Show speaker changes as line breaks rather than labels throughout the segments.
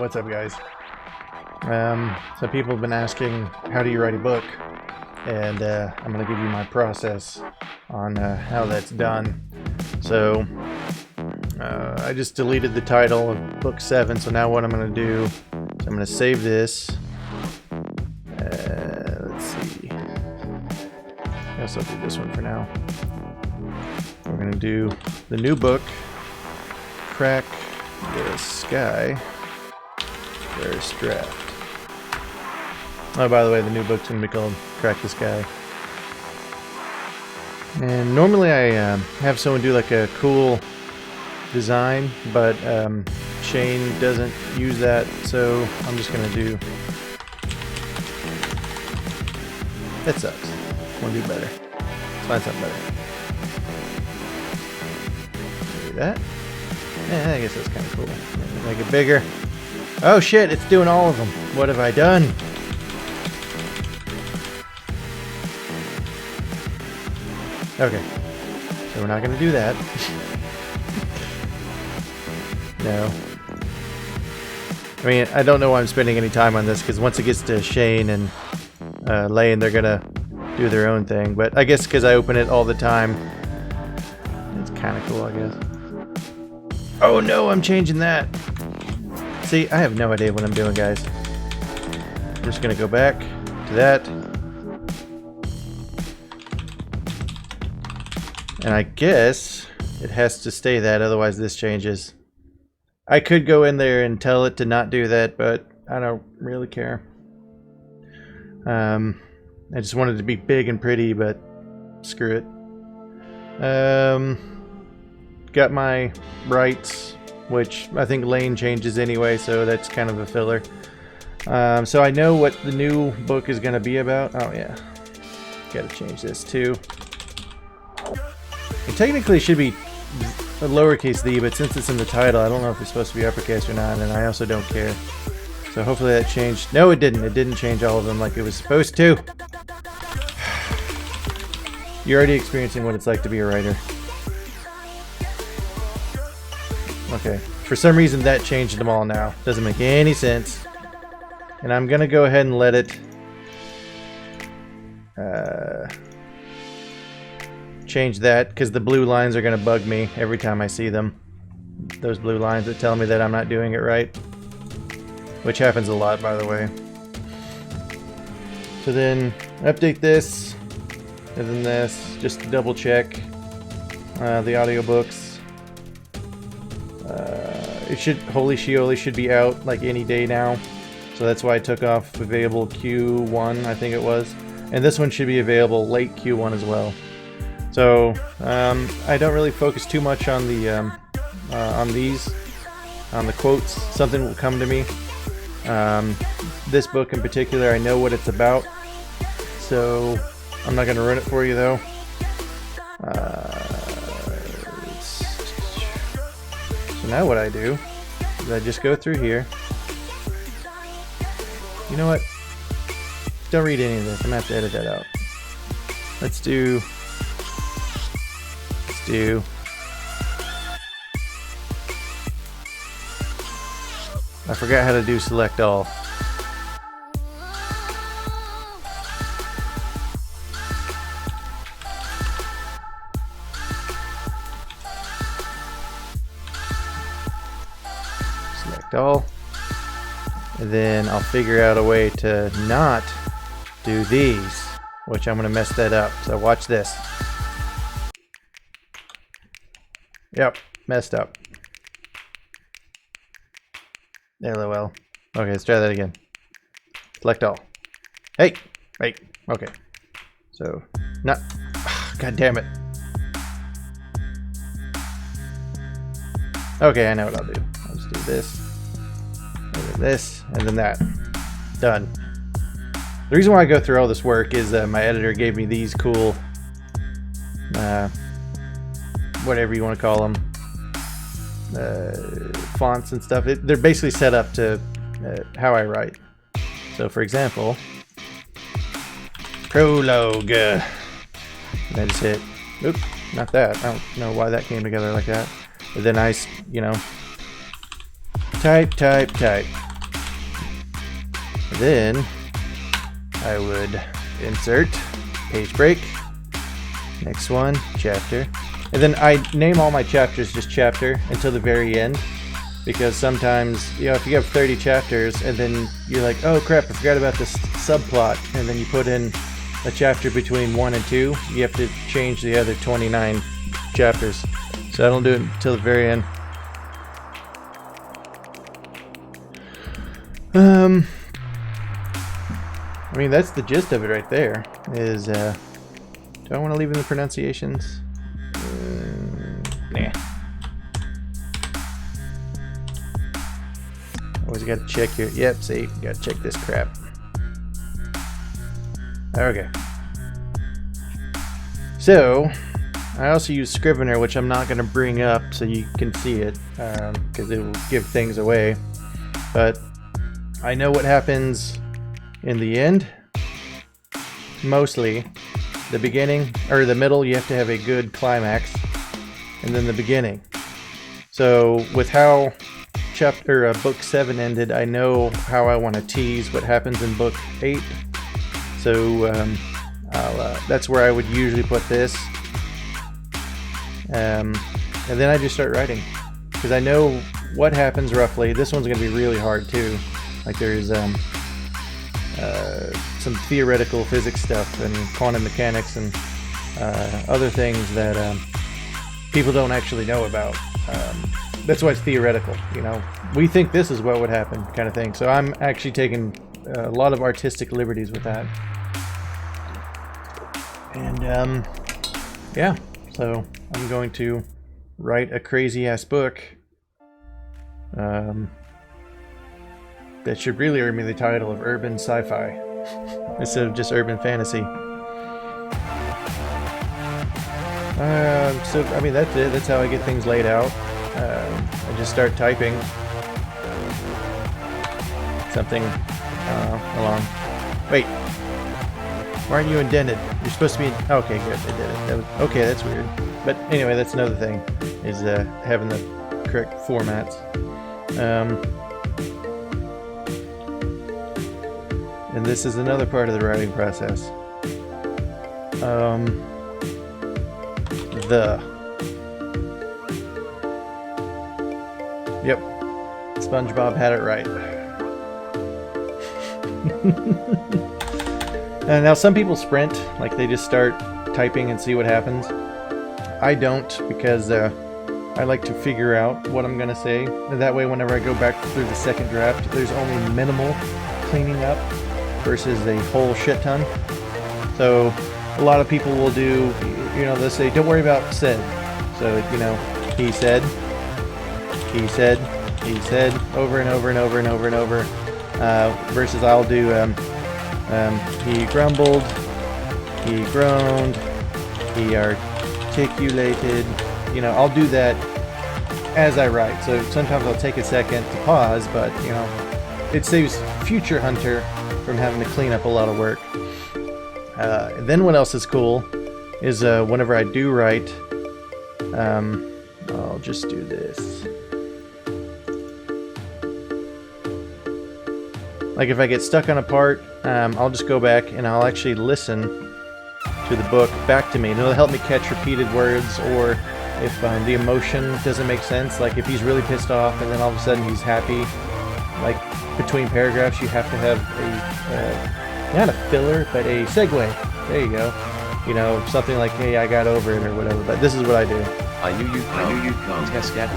What's up, guys? Some people have been asking, how do you write a book? And I'm going to give you my process on how that's done. So I just deleted the title of book 7, so now what I'm going to do is I'm going to save this. Let's see. I guess I'll do this one for now. We're going to do the new book, Crack the Sky. First draft. Oh, by the way, the new book's going to be called Crack the Sky. And normally I have someone do like a cool design, but Shane doesn't use that, so I'm just going to do... That sucks. I want to do better. Let's find something better. Do that. Yeah, I guess that's kind of cool. Make it bigger. Oh shit, it's doing all of them. What have I done? Okay. So we're not going to do that. No. I mean, I don't know why I'm spending any time on this, because once it gets to Shane and Blain, they're going to do their own thing. But I guess because I open it all the time, it's kind of cool, I guess. Oh no, I'm changing that. See, I have no idea what I'm doing, guys. I'm just going to go back to that. And I guess it has to stay that, otherwise this changes. I could go in there and tell it to not do that, but I don't really care. I just wanted it to be big and pretty, but screw it. Got my rights, which I think Blain changes anyway, so that's kind of a filler. So I know what the new book is going to be about. Oh yeah, gotta change this too. And technically it should be a lowercase d, but since it's in the title, I don't know if it's supposed to be uppercase or not, and I also don't care. So hopefully that changed. No, it didn't. It didn't change all of them like it was supposed to. You're already experiencing what it's like to be a writer. Okay, for some reason that changed them all now. Doesn't make any sense. And I'm gonna go ahead and let it change that, because the blue lines are gonna bug me every time I see them. Those blue lines that tell me that I'm not doing it right. Which happens a lot, by the way. So then update this, and then this, just to double check the audiobooks. It should, Holy Shioli should be out like any day now, so that's why I took off available Q1, I think it was, and this one should be available late Q1 as well. So I don't really focus too much on the on the quotes. Something will come to me. This book in particular, I know what it's about, so I'm not going to ruin it for you though. So now what I do is I just go through here. You know what? Don't read any of this. I'm going to have to edit that out. Let's do... I forgot how to do select all. Select all. And then I'll figure out a way to not do these, which I'm going to mess that up. So watch this. Yep, messed up. LOL. Okay, let's try that again. Select all. Hey! Wait. Okay. So, not... God damn it. Okay, I know what I'll do. I'll just do this. This, and then that. Done. The reason why I go through all this work is my editor gave me these cool... whatever you want to call them. Fonts and stuff. They're basically set up to how I write. So for example, prologue. And I just hit, oops, not that. I don't know why that came together like that. But then I, you know, type. Then I would insert, page break, next one, chapter. And then I name all my chapters just chapter until the very end. Because sometimes, you know, if you have 30 chapters and then you're like, oh crap, I forgot about this subplot, and then you put in a chapter between 1 and 2, you have to change the other 29 chapters. So I don't do it until the very end. I mean, that's the gist of it right there. Is, do I want to leave in the pronunciations? Nah. Always got to check your... Yep, see, you got to check this crap. Okay. So, I also use Scrivener, which I'm not going to bring up so you can see it, because it will give things away. But I know what happens in the end. Mostly. The beginning, or the middle, you have to have a good climax. And then the beginning. So, with how book 7 ended, I know how I want to tease what happens in book 8. So that's where I would usually put this. And then I just start writing. Because I know what happens roughly. This one's going to be really hard too. Like there's some theoretical physics stuff and quantum mechanics and other things that people don't actually know about. That's why it's theoretical, you know. We think this is what would happen, kind of thing. So I'm actually taking a lot of artistic liberties with that. And yeah, so I'm going to write a crazy-ass book that should really earn me the title of urban sci-fi instead of just urban fantasy. So I mean, that's it. That's how I get things laid out. I just start typing something along. Wait, why aren't you indented? You're supposed to be. Okay, good. I did it. That was, okay, that's weird. But anyway, that's another thing, is having the correct formats. And this is another part of the writing process. Yep, SpongeBob had it right. And now some people sprint, like they just start typing and see what happens. I don't, because I like to figure out what I'm gonna say. And that way, whenever I go back through the second draft, there's only minimal cleaning up versus a whole shit ton. So a lot of people will do, you know, they'll say, don't worry about said. So, you know, he said, over and over and over and over and over. Versus I'll do, he grumbled, he groaned, he articulated. You know, I'll do that as I write. So sometimes I'll take a second to pause, but, you know, it saves future Hunter from having to clean up a lot of work. And then what else is cool is whenever I do write, I'll just do this. Like if I get stuck on a part, I'll just go back and I'll actually listen to the book back to me. And it'll help me catch repeated words, or if the emotion doesn't make sense. Like if he's really pissed off and then all of a sudden he's happy, like between paragraphs you have to have a, not a filler, but a segue. There you go. You know, something like, hey, I got over it or whatever. But this is what I do.
I knew you'd come. Tescat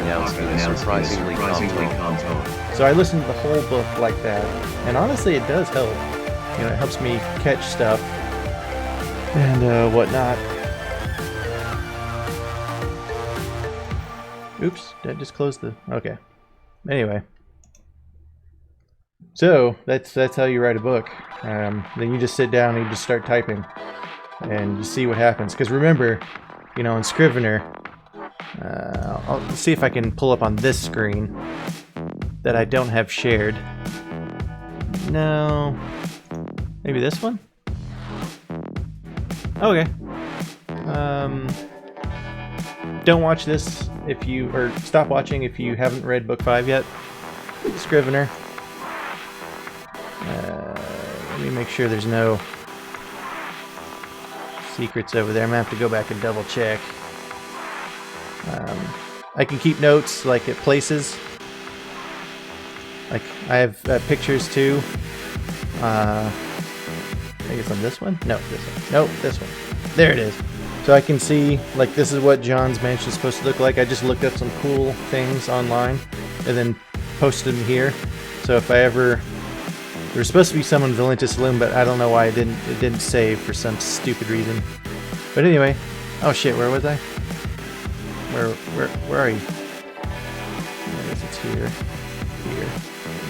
announced in a surprisingly calm tone.
So I listen to the whole book like that, and honestly, it does help. You know, it helps me catch stuff and whatnot. Oops, did I just close the? Okay. Anyway, so that's how you write a book. Then you just sit down and you just start typing, and you see what happens. Because remember, you know, in Scrivener, I'll see if I can pull up on this screen that I don't have shared. No, maybe this one? Okay. Don't watch this if you, or stop watching if you haven't read book 5 yet. Scrivener. Let me make sure there's no secrets over there. I'm gonna have to go back and double check. I can keep notes like at places. Like I have pictures too. I think it's on this one. No, this one. Nope, this one. There it is. So I can see like this is what John's mansion is supposed to look like. I just looked up some cool things online and then posted them here. So if I ever, there's supposed to be some in Valenta Saloon, but I don't know why it didn't save for some stupid reason. But anyway, oh shit, where was I? Where are you? I guess it's here. Here.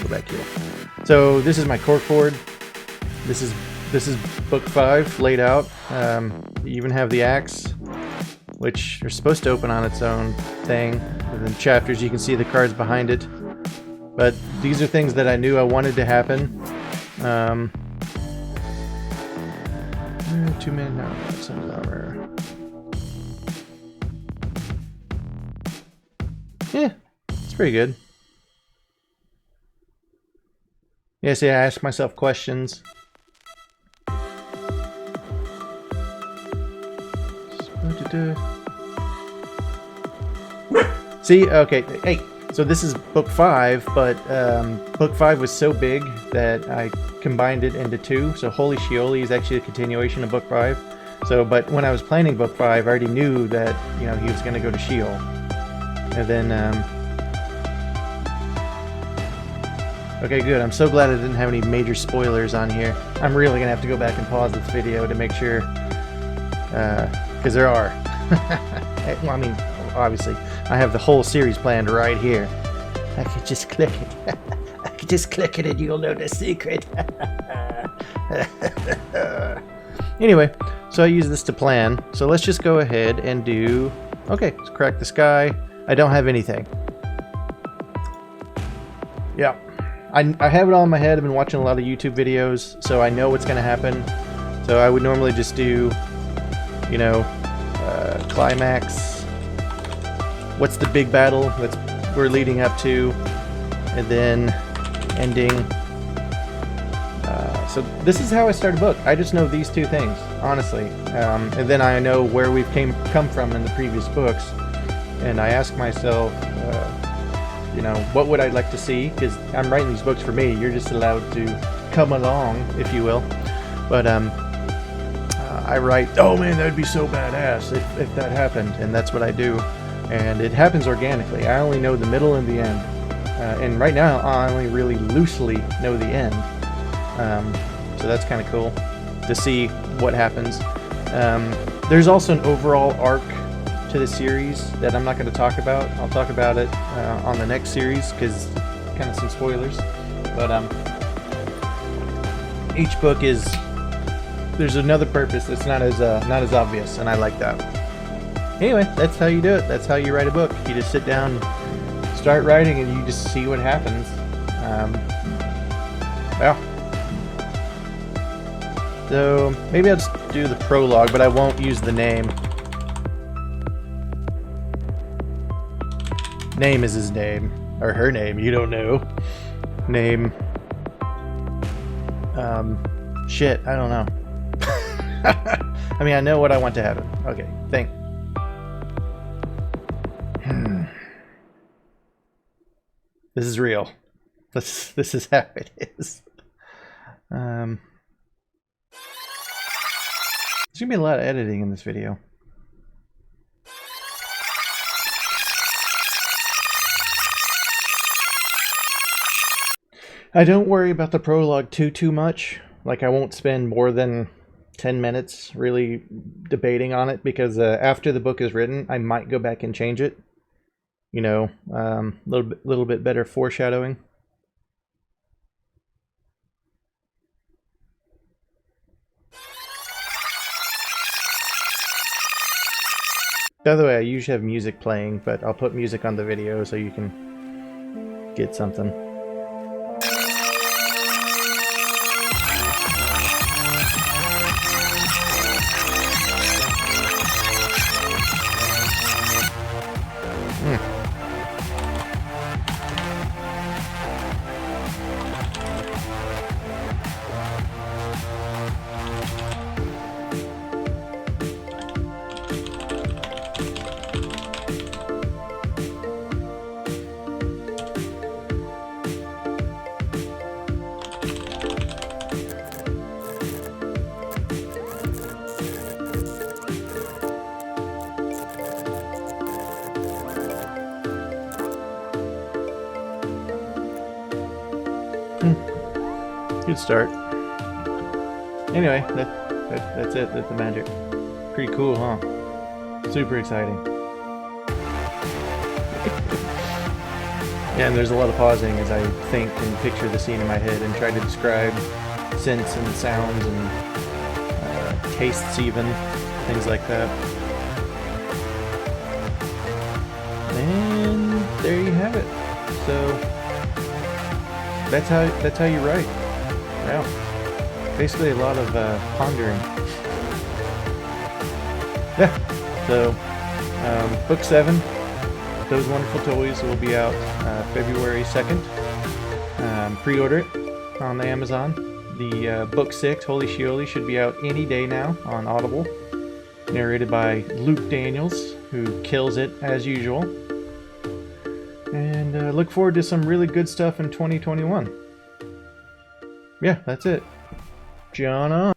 Go back here. So this is my cork board. This is book 5 laid out. You even have the axe, which are supposed to open on its own thing. And then chapters, you can see the cards behind it. But these are things that I knew I wanted to happen. 2 minutes now. That's armor. Yeah, it's pretty good. Yeah, see, I ask myself questions. See, okay, hey, so this is book 5, but book 5 was so big that I combined it into 2. So Holy Shioli is actually a continuation of book 5. So, but when I was planning book 5, I already knew that, you know, he was going to go to Sheol. And then, okay, good. I'm so glad I didn't have any major spoilers on here. I'm really going to have to go back and pause this video to make sure, because there are. Well, I mean, obviously, I have the whole series planned right here. I could just click it. I could just click it and you'll know the secret. Anyway, so I use this to plan. So let's just go ahead and do... Okay, let's crack the sky. I don't have anything. Yeah. I have it all in my head. I've been watching a lot of YouTube videos, so I know what's going to happen. So I would normally just do, you know, climax. What's the big battle that we're leading up to? And then ending. So this is how I start a book. I just know these 2 things, honestly. And then I know where we've come from in the previous books. And I ask myself, you know, what would I like to see? Because I'm writing these books for me. You're just allowed to come along, if you will. But I write, oh man, that would be so badass if that happened. And that's what I do. And it happens organically. I only know the middle and the end. And right now, I only really loosely know the end. So that's kind of cool to see what happens. There's also an overall arc to the series that I'm not going to talk about. I'll talk about it on the next series because kind of some spoilers. But each book is there's another purpose that's not as obvious, and I like that. Anyway, that's how you do it. That's how you write a book. You just sit down, start writing, and you just see what happens. Well, so maybe I'll just do the prologue, but I won't use the name. Name is his name, or her name, you don't know. Name. Shit, I don't know. I mean, I know what I want to happen. Okay, think. This is real. This is how it is. There's gonna be a lot of editing in this video. I don't worry about the prologue too much. Like, I won't spend more than 10 minutes really debating on it, because after the book is written, I might go back and change it. You know, little bit better foreshadowing. By the way, I usually have music playing, but I'll put music on the video so you can get something. Good start. Anyway, that's it. That's the magic. Pretty cool, huh? Super exciting. Yeah, and there's a lot of pausing as I think and picture the scene in my head and try to describe scents and sounds and tastes even, things like that. And there you have it. So that's how you write. Wow. Basically a lot of pondering. Yeah. So book 7, Those Wonderful Toys, will be out February 2nd. Pre-order it on the Amazon. The book 6, Holy Shioli, should be out any day now on Audible. Narrated by Luke Daniels, who kills it as usual. And look forward to some really good stuff in 2021. Yeah, that's it. John on.